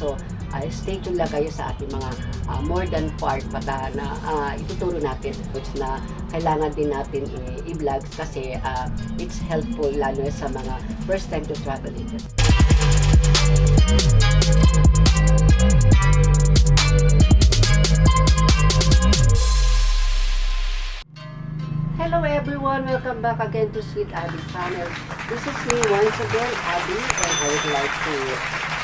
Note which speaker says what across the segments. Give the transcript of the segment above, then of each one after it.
Speaker 1: So, stay tuned lang kayo sa ating mga more than part pata na ituturo natin which na kailangan din natin i-vlog kasi it's helpful lalo sa mga first time to traveling. Hello everyone, welcome back again to Sweet Abby channel. This is me once again, Abby, and I would like to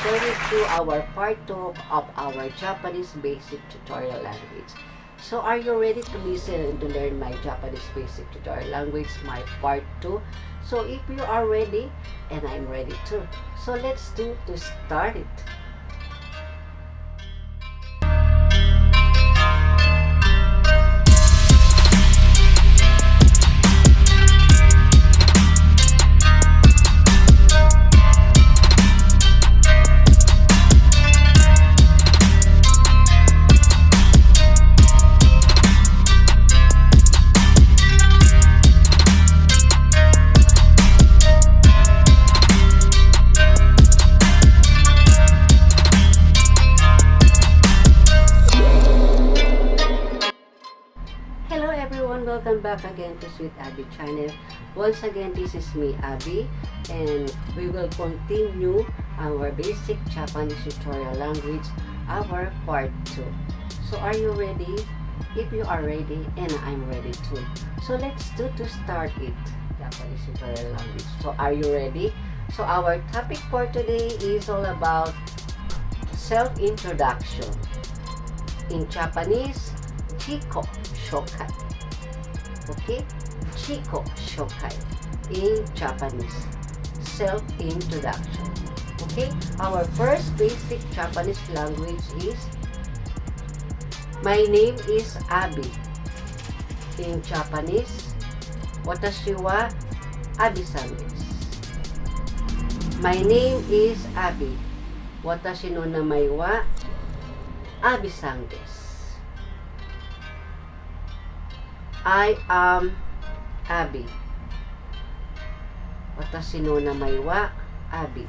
Speaker 1: share with you our part 2 of our Japanese basic tutorial language. So are you ready to listen and to learn my Japanese basic tutorial language, my part 2? So if you are ready, and I'm ready too. So let's do to start it. Welcome back again to Sweet Abby channel. Once again, this is me, Abby, and we will continue our basic Japanese tutorial language, our part 2. So are you ready? If you are ready, and I'm ready too. So let's do to start it, Japanese tutorial language. So are you ready? So our topic for today is all about self-introduction. In Japanese, Jikoshoukai. Okay, Jikoshoukai in Japanese, self-introduction. Okay, our first basic Japanese language is, my name is Abby. In Japanese, watashi wa Abby-san desu. My name is Abby. Watashi no namae wa Abby-san desu. I am Abby. Watashi no namae wa Abby.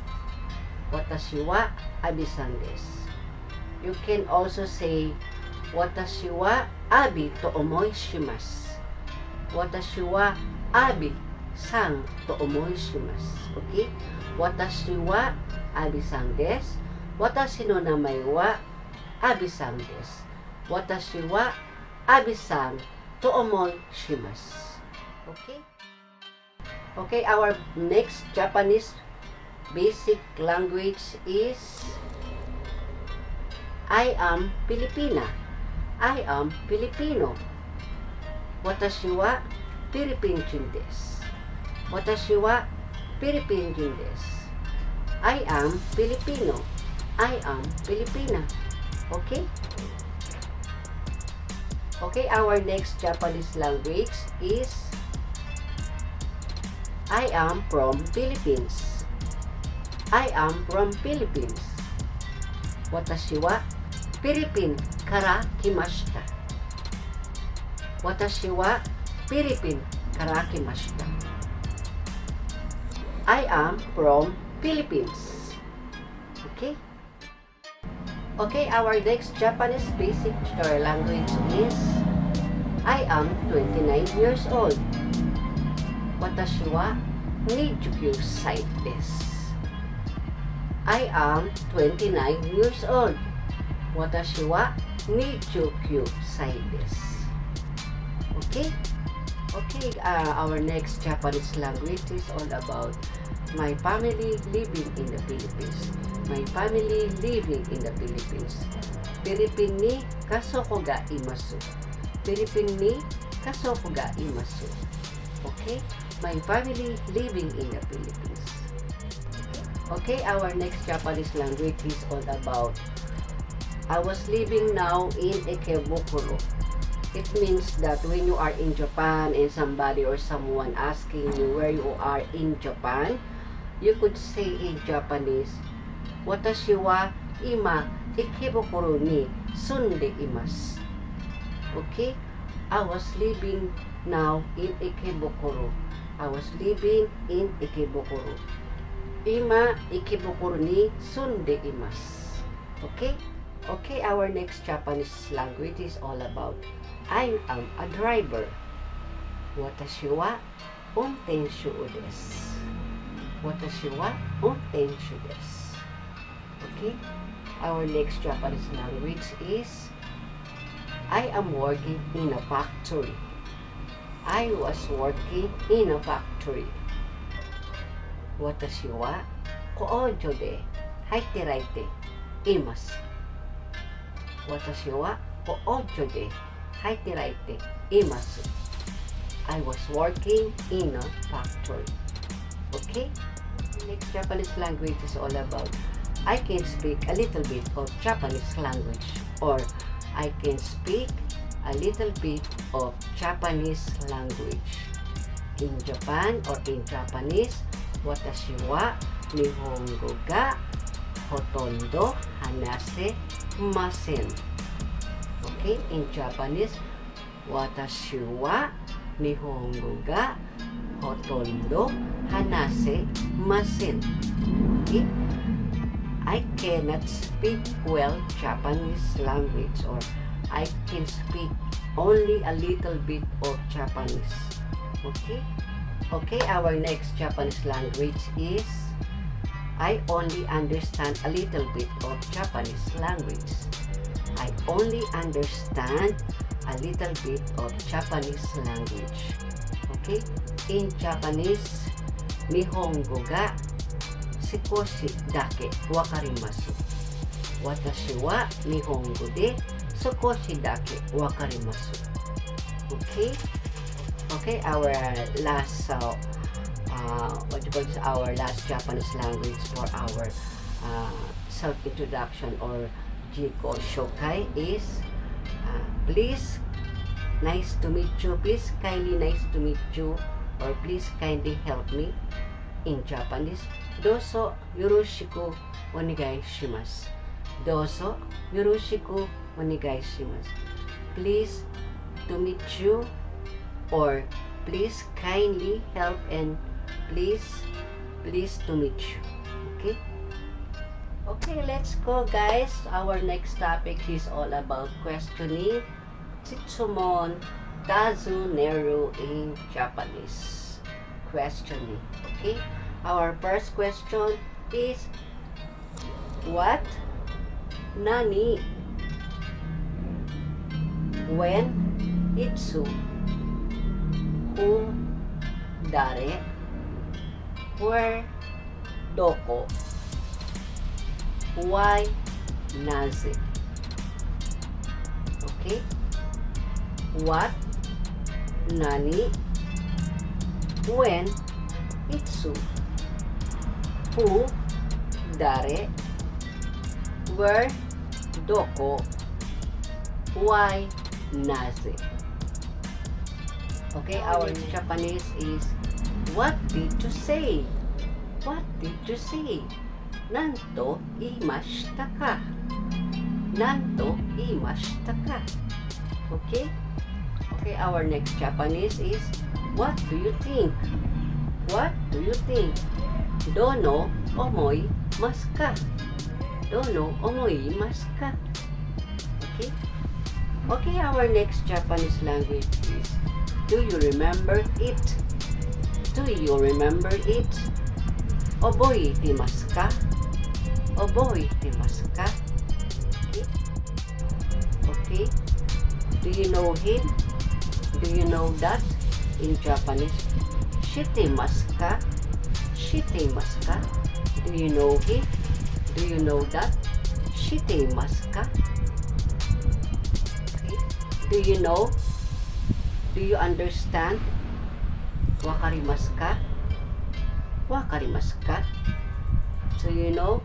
Speaker 1: Watashi wa Abby-san desu. You can also say, watashi wa Abby to omoi shimasu. Watashi wa Abby-san to omoi shimasu. Okay? Watashi wa Abby-san desu. Watashi no namae wa Abby-san desu. Watashi wa Abby-san to omoi shimasu. Okay? Okay, our next Japanese basic language is, I am Filipina. I am Filipino. Watashi wa Filipinjin desu. Watashi wa Filipinjin desu. I am Filipino. I am Filipina. Okay? Okay, our next Japanese language is, I am from Philippines. I am from Philippines. Watashi wa Philippine kara kimashita. Watashi wa Philippine kara kimashita. I am from Philippines. Okay? Okay, our next Japanese basic tutorial language is, I am 29 years old. Watashi wa 29desu. I am 29 years old. Watashi wa 29desu. Okay? Okay, our next Japanese language is all about my family living in the Philippines. My family living in the Philippines. Philippine ni kasoko ga imasu. Philippine ni kasoko ga imasu. Okay? My family living in the Philippines. Okay, our next Japanese language is all about, I was living now in Ikebukuro. It means that when you are in Japan and somebody or someone asking you where you are in Japan, you could say in Japanese, watashi wa ima Ikebukuro ni sunde imasu. Okay? I was living now in Ikebukuro. I was living in Ikebukuro. Ima Ikebukuro ni sunde imasu. Okay? Okay, our next Japanese language is all about I am a driver. Watashi wa untenshu desu. Watashi wa untenshu desu. Okay? Our next Japanese language is I am working in a factory. I was working in a factory. Watashi wa koujo de haiteraite imasu. Watashi wa koujo de haiteraite imasu. I was working in a factory. Okay? Next Japanese language is all about I can speak a little bit of Japanese language, or I can speak a little bit of Japanese language. In Japan or in Japanese, watashi wa Nihongo ga hotondo hanase masen. Okay, in Japanese, watashi wa Nihongo ga hotondo hanase masen. Okay? I cannot speak well Japanese language, or I can speak only a little bit of Japanese. Okay? Okay, our next Japanese language is I only understand a little bit of Japanese language. I only understand a little bit of Japanese language. Okay? In Japanese, Nihongo ga Sikoshi dake wakarimasu. Watashi wa Nihongo de Sikoshi dake wakarimasu. Okay? Okay, our last our last Japanese language for our self-introduction or Jikoshoukai is please, nice to meet you. Please, kindly, nice to meet you. Or please, kindly help me. In Japanese, dozo yoroshiku onegai shimasu. Dozo yoroshiku onegai shimasu. Please to meet you, or please kindly help, and please to meet you. Okay? Okay, let's go, guys. Our next topic is all about questioning Chitsumon Dazu Neru in Japanese. Questioning. Okay? Our first question is what? Nani? When? Itsu? Who? Dare? Where? Doko? Why? Naze? Okay? What? Nani? When? Itsu? Who? Dare? Where? Doko? Why? Naze? Okay, our Japanese is what did you say? What did you say? Nanto imashita ka? Nanto imashita ka? Okay? Okay, our next Japanese is what do you think? What do you think? Dono omoi masu ka? Dono omoi masu ka? Okay? Okay, our next Japanese language is do you remember it? Do you remember it? Oboite masu ka? Oboite masu ka? Okay? Okay? Do you know him? Do you know that? In Japanese, shitemasu ka? Shitemasu ka? Do you know him? Do you know that? Shitemasu ka? Okay. Do you know? Do you understand? Wakarimasu ka? Wakarimasu ka? Do you know?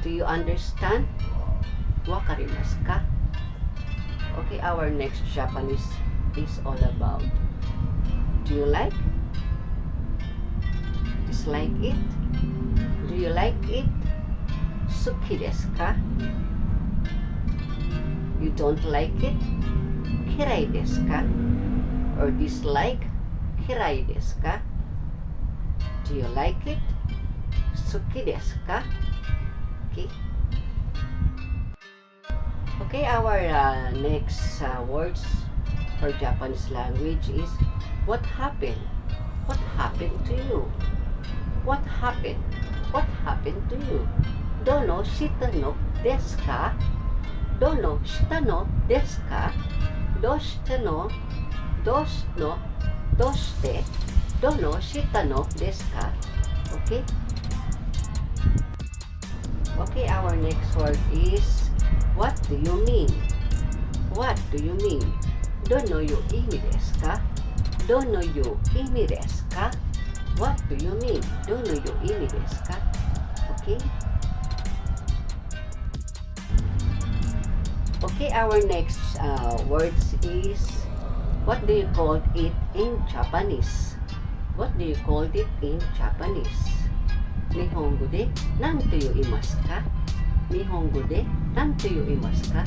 Speaker 1: Do you understand? Wakarimasu ka? Okay, our next Japanese is all about do you like? Dislike it? Do you like it? Suki desu ka? You don't like it? Kirai desu ka? Or dislike? Kirai desu ka? Do you like it? Suki desu ka? Okay. Okay, our next words for Japanese language is what happened? What happened to you? What happened? What happened to you? Dono shita no desu ka? Dono shita no desu ka? Doshite no? Doshite? Dono shita no desu ka? Okay? Okay, our next word is what do you mean? What do you mean? Dono yo imi desu ka? Dono yo imi desu ka? What do you mean? Dono yo imi desu ka? Okay? Okay, our next words is what do you call it in Japanese? What do you call it in Japanese? Nihongo de nanto imasu ka? Nihongo de nanto imasu ka?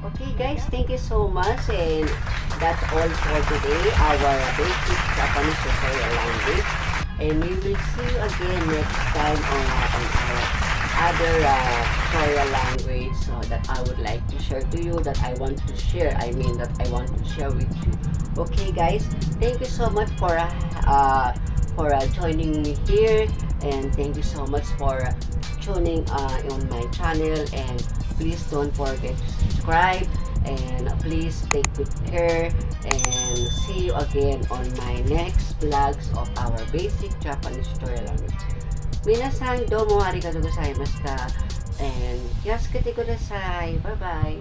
Speaker 1: Okay, guys, thank you so much, and that's all for today, our basic Japanese tutorial language, and we will see you again next time on our other tutorial language that I would like to share to you, that I want to share with you. Okay, guys, thank you so much for joining me here, and thank you so much for tuning on my channel, and please don't forget to subscribe, and please take good care, and see you again on my next vlogs of our basic Japanese tutorial language. Minasan domo arigatou gozaimashita, and yasukete kudasai. Bye bye.